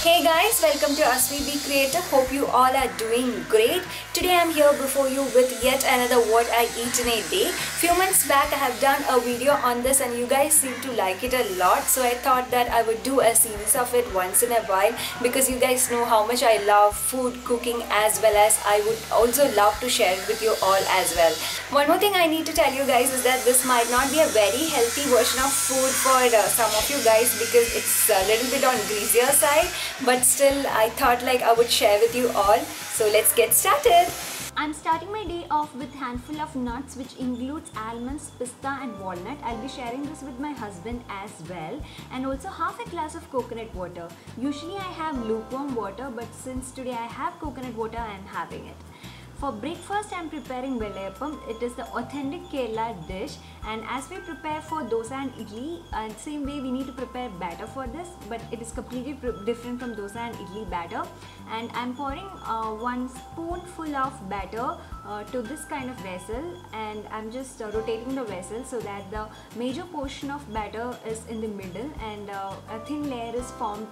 Hey guys, welcome to Asmi Be Creative. Hope you all are doing great. Today I'm here before you with yet another what I eat in a day. Few months back I have done a video on this and you guys seem to like it a lot. So I thought that I would do a series of it once in a while because you guys know how much I love food, cooking, as well as I would also love to share it with you all as well. One more thing I need to tell you guys is that this might not be a very healthy version of food for some of you guys because it's a little bit on greasier side. But still I thought like I would share with you all. So let's get started. I'm starting my day off with handful of nuts which includes almonds, pista and walnut. I'll be sharing this with my husband as well, and also half a glass of coconut water. Usually I have lukewarm water, but since today I have coconut water, I am having it. For breakfast, I am preparing Velayappam. It is the authentic Kerala dish, and as we prepare for dosa and idli, and same way we need to prepare batter for this, but it is completely different from dosa and idli batter. And I am pouring 1 spoonful of batter to this kind of vessel, and I'm just rotating the vessel so that the major portion of batter is in the middle and a thin layer is formed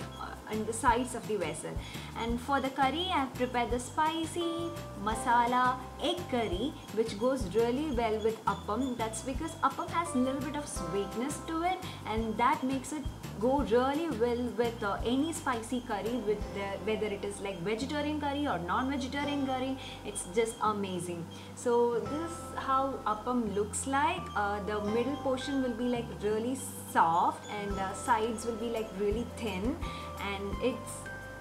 on the sides of the vessel. And for the curry, I have prepared the spicy masala egg curry, which goes really well with appam. That's because appam has a little bit of sweetness to it, and that makes it go really well with any spicy curry, with whether it is like vegetarian curry or non-vegetarian curry. It's just amazing. So this is how appam looks like. The middle portion will be like really soft and the sides will be like really thin, and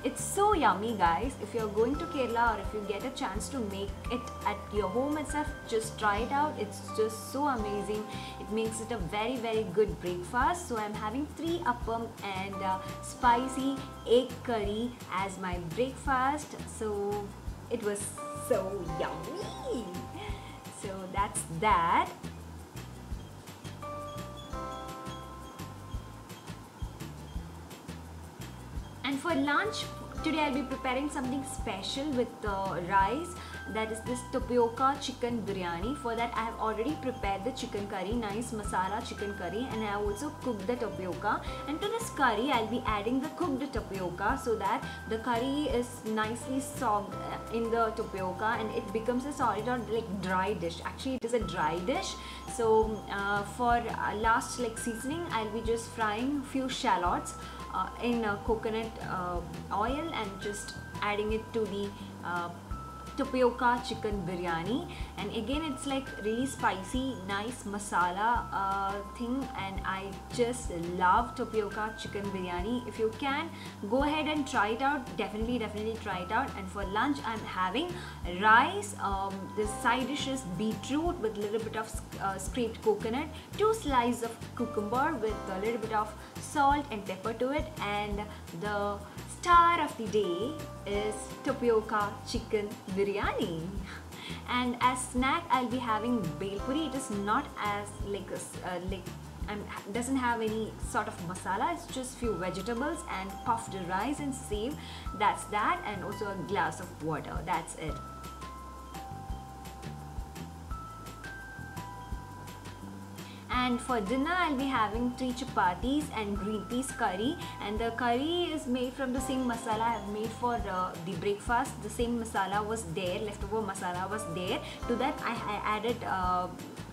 it's so yummy, guys. If you're going to Kerala or if you get a chance to make it at your home itself, just try it out. It's just so amazing. It makes it a very good breakfast. So I'm having 3 appam and spicy egg curry as my breakfast. So it was so yummy. So that's that. And for lunch, today I'll be preparing something special with rice. That is this tapioca chicken biryani. For that I have already prepared the chicken curry, nice masala chicken curry, and I have also cooked the tapioca. And to this curry I'll be adding the cooked tapioca so that the curry is nicely soaked in the tapioca and it becomes a solid or like dry dish. Actually it is a dry dish. So for last like seasoning, I'll be just frying few shallots in coconut oil and just adding it to the tapioca chicken biryani. And again it's like really spicy, nice masala thing, and I just love tapioca chicken biryani. If you can, go ahead and try it out. Definitely try it out. And for lunch I'm having rice. The side dish is beetroot with a little bit of scraped coconut, 2 slices of cucumber with a little bit of salt and pepper to it, and the star of the day is tapioca chicken biryani. And as snack I'll be having bel puri. It is not as like doesn't have any sort of masala. It's just few vegetables and puffed rice and save. That's that, and also a glass of water. That's it. And for dinner I'll be having 3 chapatis and green peas curry, and the curry is made from the same masala I have made for the breakfast. The same masala was there, leftover masala was there. To that I added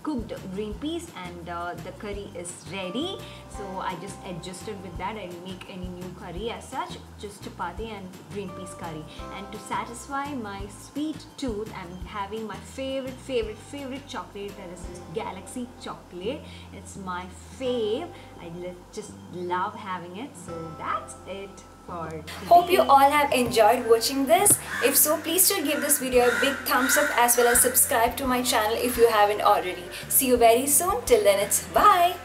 cooked green peas, and the curry is ready. So I just adjusted with that. I didn't make any new curry as such, just chapati and green peas curry. And to satisfy my sweet tooth, I'm having my favorite chocolate, that is this Galaxy chocolate. It's my fave. I just love having it. So that's it for today. Hope you all have enjoyed watching this. If so, please do give this video a big thumbs up as well as subscribe to my channel if you haven't already. See you very soon. Till then, it's bye.